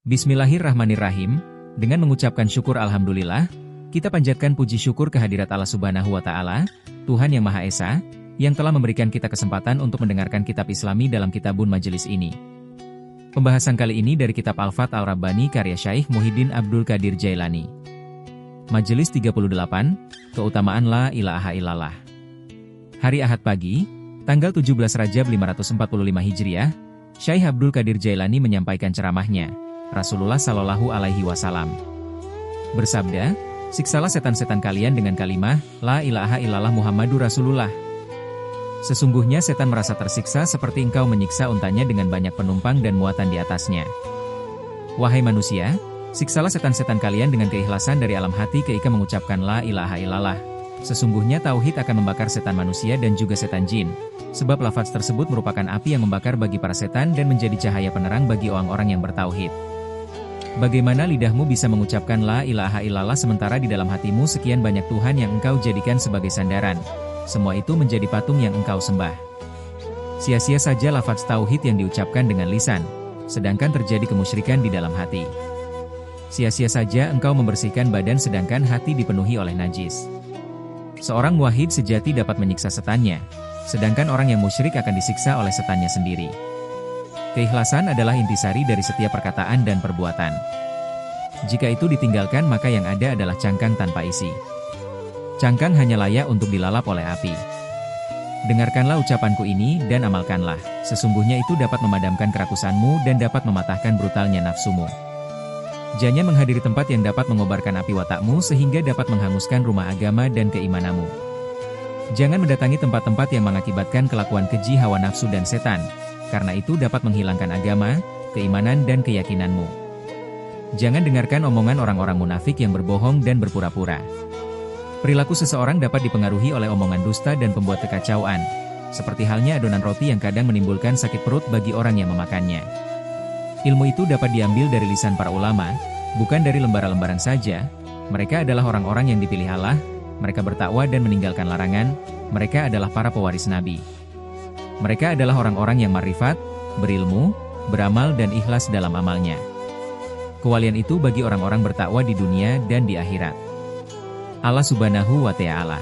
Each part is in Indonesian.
Bismillahirrahmanirrahim, dengan mengucapkan syukur Alhamdulillah, kita panjatkan puji syukur kehadirat Allah Subhanahu wa Ta'ala, Tuhan yang Maha Esa, yang telah memberikan kita kesempatan untuk mendengarkan kitab Islami dalam kitabun majelis ini. Pembahasan kali ini dari kitab Al-Fath Al-Rabbani karya Syaikh Muhyiddin Abdul Qadir Jailani. Majelis 38, Keutamaan La Ilaha Illallah. Hari Ahad pagi, tanggal 17 Rajab 545 Hijriah, Syaikh Abdul Qadir Jailani menyampaikan ceramahnya. Rasulullah Shallallahu Alaihi Wasallam bersabda, siksalah setan-setan kalian dengan kalimah, La ilaha illallah Muhammadur Rasulullah. Sesungguhnya setan merasa tersiksa seperti engkau menyiksa untanya dengan banyak penumpang dan muatan di atasnya. Wahai manusia, siksalah setan-setan kalian dengan keikhlasan dari alam hati keika mengucapkan La ilaha illallah. Sesungguhnya tauhid akan membakar setan manusia dan juga setan jin, sebab lafaz tersebut merupakan api yang membakar bagi para setan dan menjadi cahaya penerang bagi orang-orang yang bertauhid. Bagaimana lidahmu bisa mengucapkan La ilaha illallah sementara di dalam hatimu sekian banyak Tuhan yang engkau jadikan sebagai sandaran? Semua itu menjadi patung yang engkau sembah. Sia-sia saja lafaz tauhid yang diucapkan dengan lisan, sedangkan terjadi kemusyrikan di dalam hati. Sia-sia saja engkau membersihkan badan sedangkan hati dipenuhi oleh najis. Seorang muwahhid sejati dapat menyiksa setannya, sedangkan orang yang musyrik akan disiksa oleh setannya sendiri. Keikhlasan adalah intisari dari setiap perkataan dan perbuatan. Jika itu ditinggalkan maka yang ada adalah cangkang tanpa isi. Cangkang hanya layak untuk dilalap oleh api. Dengarkanlah ucapanku ini dan amalkanlah, sesungguhnya itu dapat memadamkan kerakusanmu dan dapat mematahkan brutalnya nafsumu. Jangan menghadiri tempat yang dapat mengobarkan api watakmu sehingga dapat menghanguskan rumah agama dan keimananmu. Jangan mendatangi tempat-tempat yang mengakibatkan kelakuan keji hawa nafsu dan setan, karena itu dapat menghilangkan agama, keimanan dan keyakinanmu. Jangan dengarkan omongan orang-orang munafik yang berbohong dan berpura-pura. Perilaku seseorang dapat dipengaruhi oleh omongan dusta dan pembuat kekacauan, seperti halnya adonan roti yang kadang menimbulkan sakit perut bagi orang yang memakannya. Ilmu itu dapat diambil dari lisan para ulama, bukan dari lembaran-lembaran saja. Mereka adalah orang-orang yang dipilih Allah, mereka bertakwa dan meninggalkan larangan, mereka adalah para pewaris Nabi. Mereka adalah orang-orang yang marifat, berilmu, beramal dan ikhlas dalam amalnya. Kewalian itu bagi orang-orang bertakwa di dunia dan di akhirat. Allah Subhanahu wa Ta'ala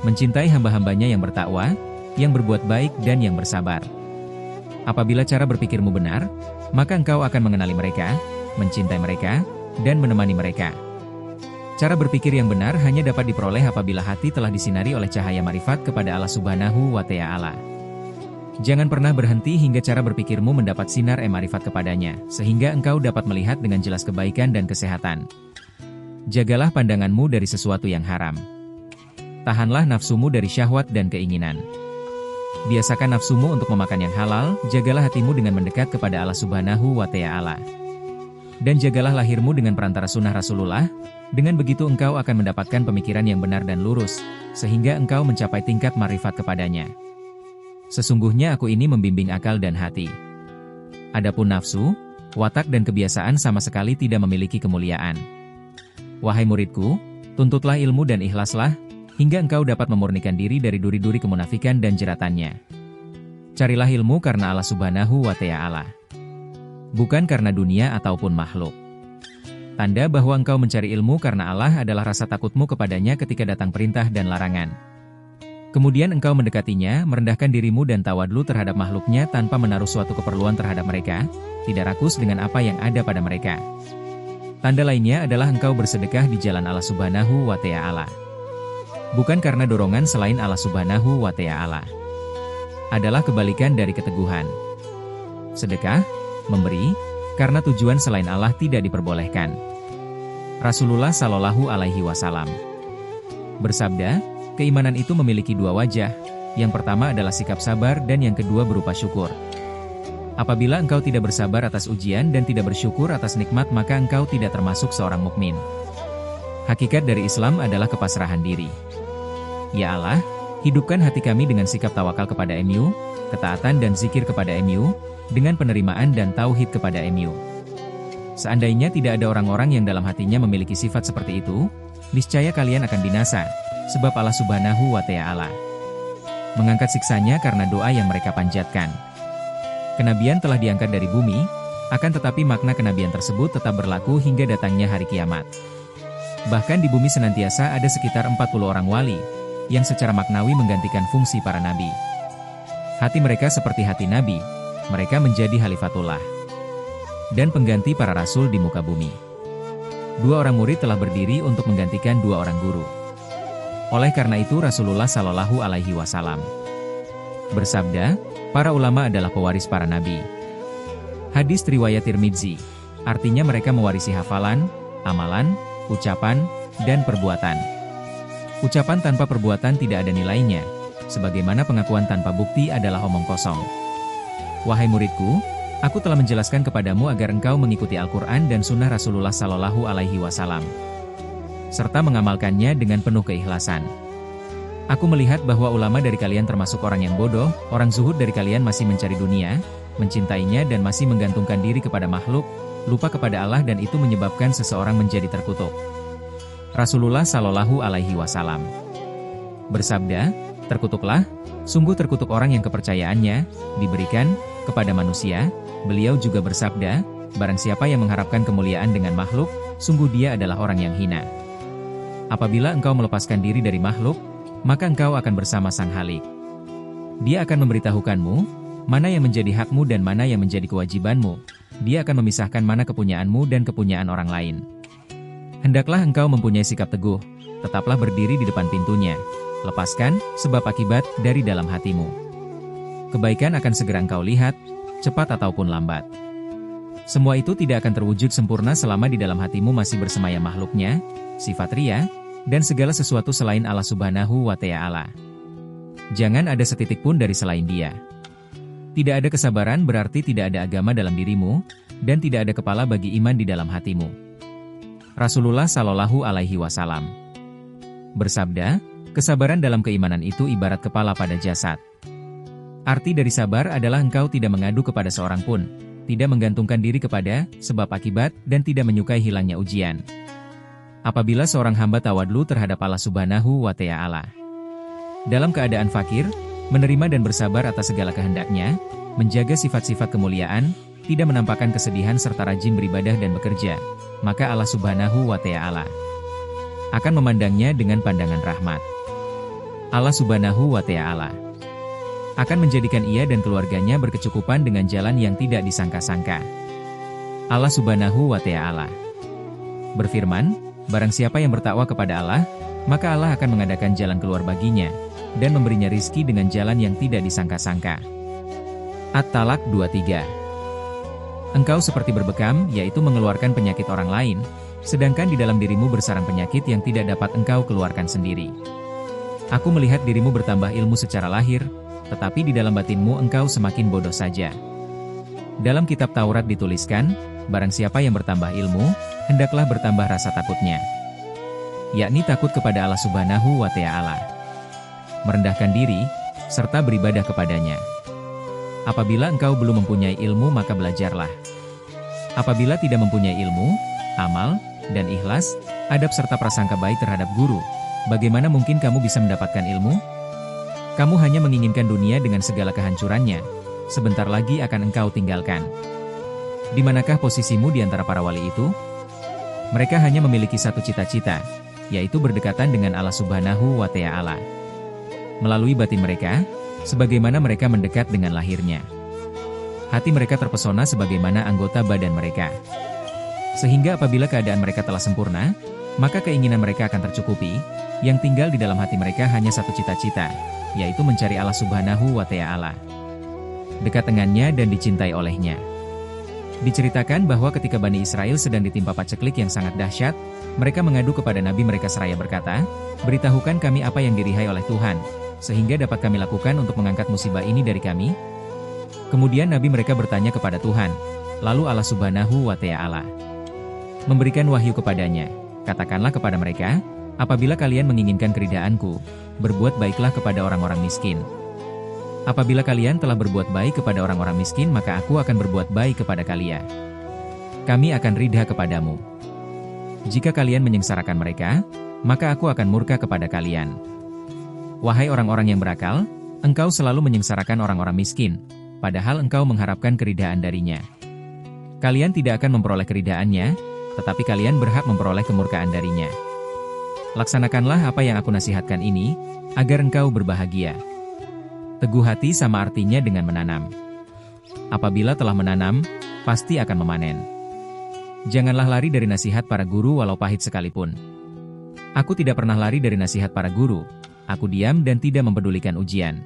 mencintai hamba-hambanya yang bertakwa, yang berbuat baik dan yang bersabar. Apabila cara berpikirmu benar, maka engkau akan mengenali mereka, mencintai mereka, dan menemani mereka. Cara berpikir yang benar hanya dapat diperoleh apabila hati telah disinari oleh cahaya marifat kepada Allah Subhanahu wa Ta'ala. Jangan pernah berhenti hingga cara berpikirmu mendapat sinar marifat kepadanya, sehingga engkau dapat melihat dengan jelas kebaikan dan kesehatan. Jagalah pandanganmu dari sesuatu yang haram. Tahanlah nafsumu dari syahwat dan keinginan. Biasakan nafsumu untuk memakan yang halal, jagalah hatimu dengan mendekat kepada Allah Subhanahu wa Ta'ala. Dan jagalah lahirmu dengan perantara sunnah Rasulullah, dengan begitu engkau akan mendapatkan pemikiran yang benar dan lurus, sehingga engkau mencapai tingkat marifat kepadanya. Sesungguhnya aku ini membimbing akal dan hati. Adapun nafsu, watak dan kebiasaan sama sekali tidak memiliki kemuliaan. Wahai muridku, tuntutlah ilmu dan ikhlaslah, hingga engkau dapat memurnikan diri dari duri-duri kemunafikan dan jeratannya. Carilah ilmu karena Allah Subhanahu wa Ta'ala, bukan karena dunia ataupun makhluk. Tanda bahwa engkau mencari ilmu karena Allah adalah rasa takutmu kepadanya ketika datang perintah dan larangan. Kemudian engkau mendekatinya, merendahkan dirimu dan tawadlu terhadap makhluknya tanpa menaruh suatu keperluan terhadap mereka, tidak rakus dengan apa yang ada pada mereka. Tanda lainnya adalah engkau bersedekah di jalan Allah Subhanahu wa Ta'ala, bukan karena dorongan selain Allah Subhanahu wa Ta'ala. Adalah kebalikan dari keteguhan. Sedekah, memberi, karena tujuan selain Allah tidak diperbolehkan. Rasulullah Shallallahu Alaihi Wasallam bersabda, keimanan itu memiliki dua wajah, yang pertama adalah sikap sabar dan yang kedua berupa syukur. Apabila engkau tidak bersabar atas ujian dan tidak bersyukur atas nikmat maka engkau tidak termasuk seorang mukmin. Hakikat dari Islam adalah kepasrahan diri. Ya Allah, hidupkan hati kami dengan sikap tawakal kepada MU, ketaatan dan zikir kepada MU, dengan penerimaan dan tauhid kepada MU. Seandainya tidak ada orang-orang yang dalam hatinya memiliki sifat seperti itu, niscaya kalian akan binasa, sebab Allah Subhanahu wa Ta'ala mengangkat siksanya karena doa yang mereka panjatkan. Kenabian telah diangkat dari bumi, Akan tetapi makna kenabian tersebut tetap berlaku hingga datangnya hari kiamat. Bahkan di bumi senantiasa ada sekitar 40 orang wali, yang secara maknawi menggantikan fungsi para nabi. Hati mereka seperti hati nabi, mereka menjadi Khalifatullah dan pengganti para rasul di muka bumi. 2 orang murid telah berdiri untuk menggantikan 2 orang guru. Oleh karena itu Rasulullah Shallallahu Alaihi Wasallam bersabda, para ulama adalah pewaris para nabi. Hadis riwayat Tirmidzi, artinya mereka mewarisi hafalan, amalan, ucapan, dan perbuatan. Ucapan tanpa perbuatan tidak ada nilainya, sebagaimana pengakuan tanpa bukti adalah omong kosong. Wahai muridku, aku telah menjelaskan kepadamu agar engkau mengikuti Al-Quran dan Sunnah Rasulullah Shallallahu Alaihi Wasallam, serta mengamalkannya dengan penuh keikhlasan. Aku melihat bahwa ulama dari kalian termasuk orang yang bodoh, orang zuhud dari kalian masih mencari dunia, mencintainya dan masih menggantungkan diri kepada makhluk, lupa kepada Allah dan itu menyebabkan seseorang menjadi terkutuk. Rasulullah Shallallahu Alaihi Wasallam bersabda, terkutuklah, sungguh terkutuk orang yang kepercayaannya diberikan kepada manusia. Beliau juga bersabda, barang siapa yang mengharapkan kemuliaan dengan makhluk, sungguh dia adalah orang yang hina. Apabila engkau melepaskan diri dari makhluk, maka engkau akan bersama Sang Khalik. Dia akan memberitahukanmu, mana yang menjadi hakmu dan mana yang menjadi kewajibanmu. Dia akan memisahkan mana kepunyaanmu dan kepunyaan orang lain. Hendaklah engkau mempunyai sikap teguh, tetaplah berdiri di depan pintunya. Lepaskan sebab akibat dari dalam hatimu. Kebaikan akan segera engkau lihat, cepat ataupun lambat. Semua itu tidak akan terwujud sempurna selama di dalam hatimu masih bersemayam makhluknya, sifat riya, dan segala sesuatu selain Allah Subhanahu wa Ta'ala. Jangan ada setitik pun dari selain Dia. Tidak ada kesabaran berarti tidak ada agama dalam dirimu, dan tidak ada kepala bagi iman di dalam hatimu. Rasulullah Shallallahu Alaihi Wasallam bersabda, kesabaran dalam keimanan itu ibarat kepala pada jasad. Arti dari sabar adalah engkau tidak mengadu kepada seorang pun, tidak menggantungkan diri kepada sebab akibat, dan tidak menyukai hilangnya ujian. Apabila seorang hamba tawadlu terhadap Allah Subhanahu wa Ta'ala, dalam keadaan fakir, menerima dan bersabar atas segala kehendaknya, menjaga sifat-sifat kemuliaan, tidak menampakkan kesedihan serta rajin beribadah dan bekerja, maka Allah Subhanahu wa Ta'ala akan memandangnya dengan pandangan rahmat. Allah Subhanahu wa Ta'ala akan menjadikan ia dan keluarganya berkecukupan dengan jalan yang tidak disangka-sangka. Allah Subhanahu wa Ta'ala berfirman, barang siapa yang bertakwa kepada Allah, maka Allah akan mengadakan jalan keluar baginya, dan memberinya rizki dengan jalan yang tidak disangka-sangka. At-Talaq 23. Engkau seperti berbekam, yaitu mengeluarkan penyakit orang lain, sedangkan di dalam dirimu bersarang penyakit yang tidak dapat engkau keluarkan sendiri. Aku melihat dirimu bertambah ilmu secara lahir, tetapi di dalam batinmu engkau semakin bodoh saja. Dalam kitab Taurat dituliskan, barang siapa yang bertambah ilmu, hendaklah bertambah rasa takutnya, yakni takut kepada Allah Subhanahu wa Ta'ala, merendahkan diri, serta beribadah kepadanya. Apabila engkau belum mempunyai ilmu maka belajarlah. Apabila tidak mempunyai ilmu, amal, dan ikhlas, adab serta prasangka baik terhadap guru, bagaimana mungkin kamu bisa mendapatkan ilmu? Kamu hanya menginginkan dunia dengan segala kehancurannya, sebentar lagi akan engkau tinggalkan. Di manakah posisimu di antara para wali itu? Mereka hanya memiliki satu cita-cita, yaitu berdekatan dengan Allah Subhanahu wa Ta'ala melalui batin mereka, sebagaimana mereka mendekat dengan lahirnya. Hati mereka terpesona sebagaimana anggota badan mereka. Sehingga apabila keadaan mereka telah sempurna, maka keinginan mereka akan tercukupi, yang tinggal di dalam hati mereka hanya satu cita-cita, yaitu mencari Allah Subhanahu wa Ta'ala, dekat dengannya dan dicintai olehnya. Diceritakan bahwa ketika Bani Israel sedang ditimpa paceklik yang sangat dahsyat, mereka mengadu kepada Nabi mereka seraya berkata, beritahukan kami apa yang dirihai oleh Tuhan, sehingga dapat kami lakukan untuk mengangkat musibah ini dari kami. Kemudian Nabi mereka bertanya kepada Tuhan, lalu Allah Subhanahu wa Ta'ala memberikan wahyu kepadanya, katakanlah kepada mereka, apabila kalian menginginkan keridhaanku, berbuat baiklah kepada orang-orang miskin. Apabila kalian telah berbuat baik kepada orang-orang miskin maka aku akan berbuat baik kepada kalian. Kami akan ridha kepadamu. Jika kalian menyengsarakan mereka, maka aku akan murka kepada kalian. Wahai orang-orang yang berakal, engkau selalu menyengsarakan orang-orang miskin, padahal engkau mengharapkan keridhaan darinya. Kalian tidak akan memperoleh keridhaannya, tetapi kalian berhak memperoleh kemurkaan darinya. Laksanakanlah apa yang aku nasihatkan ini, agar engkau berbahagia. Teguh hati sama artinya dengan menanam. Apabila telah menanam, pasti akan memanen. Janganlah lari dari nasihat para guru walau pahit sekalipun. Aku tidak pernah lari dari nasihat para guru, aku diam dan tidak mempedulikan ujian.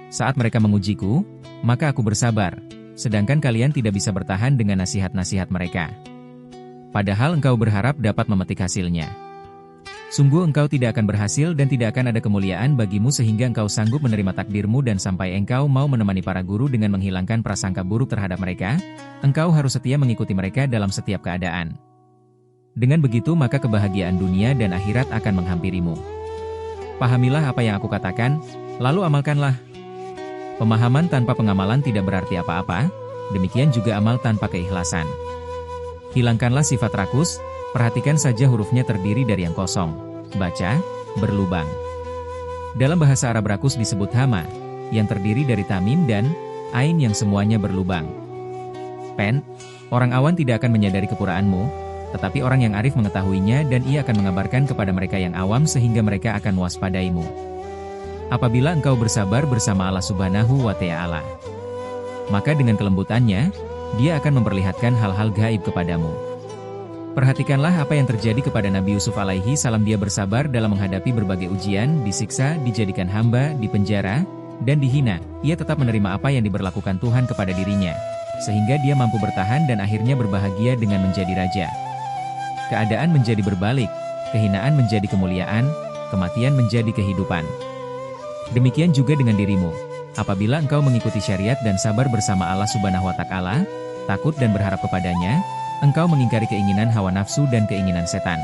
Saat mereka mengujiku, maka aku bersabar, sedangkan kalian tidak bisa bertahan dengan nasihat-nasihat mereka. Padahal engkau berharap dapat memetik hasilnya. Sungguh engkau tidak akan berhasil dan tidak akan ada kemuliaan bagimu sehingga engkau sanggup menerima takdirmu dan sampai engkau mau menemani para guru dengan menghilangkan prasangka buruk terhadap mereka, engkau harus setia mengikuti mereka dalam setiap keadaan. Dengan begitu maka kebahagiaan dunia dan akhirat akan menghampirimu. Pahamilah apa yang aku katakan, lalu amalkanlah. Pemahaman tanpa pengamalan tidak berarti apa-apa, demikian juga amal tanpa keikhlasan. Hilangkanlah sifat rakus, perhatikan saja hurufnya terdiri dari yang kosong, baca, berlubang. Dalam bahasa Arab rakus disebut hama, yang terdiri dari tamim dan ain yang semuanya berlubang. Pen, orang awan tidak akan menyadari kepuraanmu, tetapi orang yang arif mengetahuinya dan ia akan mengabarkan kepada mereka yang awam sehingga mereka akan waspadaimu. Apabila engkau bersabar bersama Allah Subhanahu wa Ta'ala, maka dengan kelembutannya, Dia akan memperlihatkan hal-hal gaib kepadamu. Perhatikanlah apa yang terjadi kepada Nabi Yusuf alaihi salam. Dia bersabar dalam menghadapi berbagai ujian, disiksa, dijadikan hamba, dipenjara, dan dihina. Ia tetap menerima apa yang diberlakukan Tuhan kepada dirinya, sehingga dia mampu bertahan dan akhirnya berbahagia dengan menjadi raja. Keadaan menjadi berbalik, kehinaan menjadi kemuliaan, kematian menjadi kehidupan. Demikian juga dengan dirimu. Apabila engkau mengikuti syariat dan sabar bersama Allah Subhanahu wa Ta'ala, takut dan berharap kepadanya, engkau mengingkari keinginan hawa nafsu dan keinginan setan.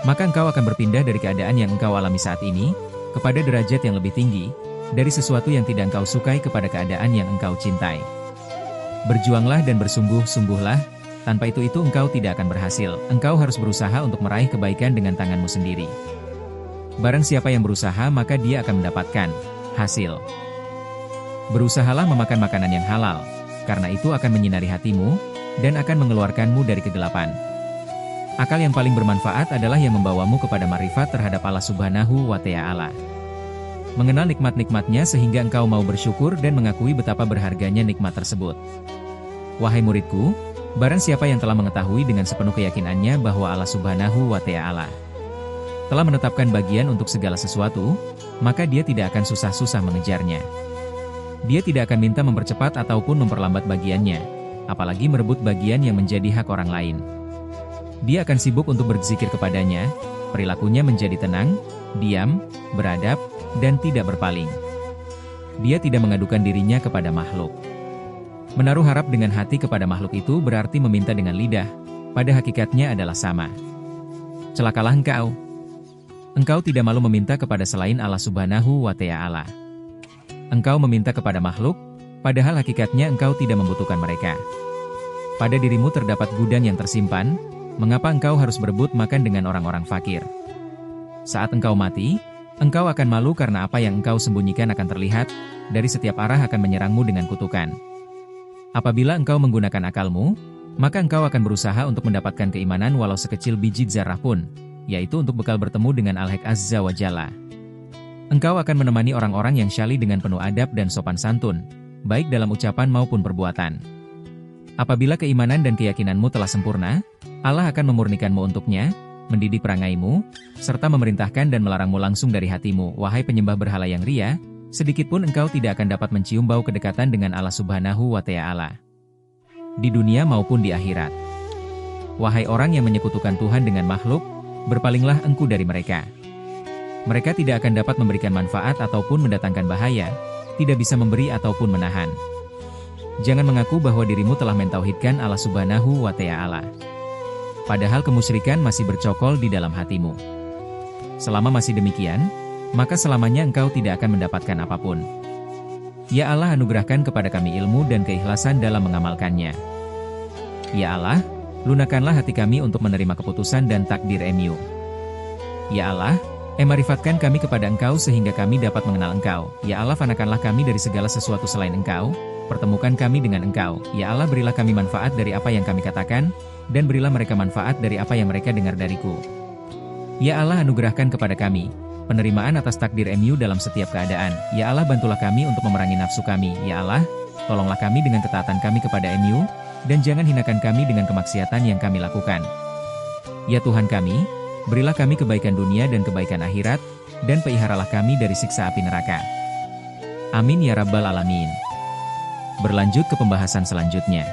Maka engkau akan berpindah dari keadaan yang engkau alami saat ini, kepada derajat yang lebih tinggi, dari sesuatu yang tidak engkau sukai kepada keadaan yang engkau cintai. Berjuanglah dan bersungguh-sungguhlah, tanpa itu engkau tidak akan berhasil. Engkau harus berusaha untuk meraih kebaikan dengan tanganmu sendiri. Barang siapa yang berusaha maka dia akan mendapatkan hasil. Berusahalah memakan makanan yang halal, karena itu akan menyinari hatimu, dan akan mengeluarkanmu dari kegelapan. Akal yang paling bermanfaat adalah yang membawamu kepada ma'rifat terhadap Allah Subhanahu wa Ta'ala. Mengenal nikmat-nikmatnya sehingga engkau mau bersyukur dan mengakui betapa berharganya nikmat tersebut. Wahai muridku, barang siapa yang telah mengetahui dengan sepenuh keyakinannya bahwa Allah Subhanahu wa Ta'ala telah menetapkan bagian untuk segala sesuatu, maka dia tidak akan susah-susah mengejarnya. Dia tidak akan minta mempercepat ataupun memperlambat bagiannya, apalagi merebut bagian yang menjadi hak orang lain. Dia akan sibuk untuk berzikir kepadanya, perilakunya menjadi tenang, diam, beradab, dan tidak berpaling. Dia tidak mengadukan dirinya kepada makhluk. Menaruh harap dengan hati kepada makhluk itu berarti meminta dengan lidah, pada hakikatnya adalah sama. Celakalah engkau! Engkau tidak malu meminta kepada selain Allah Subhanahu wa Ta'ala. Engkau meminta kepada makhluk, padahal hakikatnya engkau tidak membutuhkan mereka. Pada dirimu terdapat gudang yang tersimpan, mengapa engkau harus berebut makan dengan orang-orang fakir? Saat engkau mati, engkau akan malu karena apa yang engkau sembunyikan akan terlihat, dari setiap arah akan menyerangmu dengan kutukan. Apabila engkau menggunakan akalmu, maka engkau akan berusaha untuk mendapatkan keimanan walau sekecil biji zarah pun, yaitu untuk bekal bertemu dengan Al-Haq Azza wa Jalla. Engkau akan menemani orang-orang yang syali dengan penuh adab dan sopan santun, baik dalam ucapan maupun perbuatan. Apabila keimanan dan keyakinanmu telah sempurna, Allah akan memurnikanmu untuknya, mendidik perangaimu, serta memerintahkan dan melarangmu langsung dari hatimu. Wahai penyembah berhala yang ria, sedikitpun engkau tidak akan dapat mencium bau kedekatan dengan Allah Subhanahu wa Ta'ala, di dunia maupun di akhirat. Wahai orang yang menyekutukan Tuhan dengan makhluk, berpalinglah engkau dari mereka. Mereka tidak akan dapat memberikan manfaat ataupun mendatangkan bahaya, tidak bisa memberi ataupun menahan. Jangan mengaku bahwa dirimu telah mentauhidkan Allah Subhanahu wa Ta'ala, padahal kemusyrikan masih bercokol di dalam hatimu. Selama masih demikian, maka selamanya engkau tidak akan mendapatkan apapun. Ya Allah, anugerahkan kepada kami ilmu dan keikhlasan dalam mengamalkannya. Ya Allah, lunakkanlah hati kami untuk menerima keputusan dan takdir MU. Ya Allah, Marifatkan kami kepada Engkau sehingga kami dapat mengenal Engkau. Ya Allah, fanakanlah kami dari segala sesuatu selain Engkau, pertemukan kami dengan Engkau. Ya Allah, berilah kami manfaat dari apa yang kami katakan, dan berilah mereka manfaat dari apa yang mereka dengar dariku. Ya Allah, anugerahkan kepada kami penerimaan atas takdir MU dalam setiap keadaan. Ya Allah, bantulah kami untuk memerangi nafsu kami. Ya Allah, tolonglah kami dengan ketaatan kami kepada MU, dan jangan hinakan kami dengan kemaksiatan yang kami lakukan. Ya Tuhan kami, berilah kami kebaikan dunia dan kebaikan akhirat, dan peliharalah kami dari siksa api neraka. Amin ya Rabbal Alamin. Berlanjut ke pembahasan selanjutnya.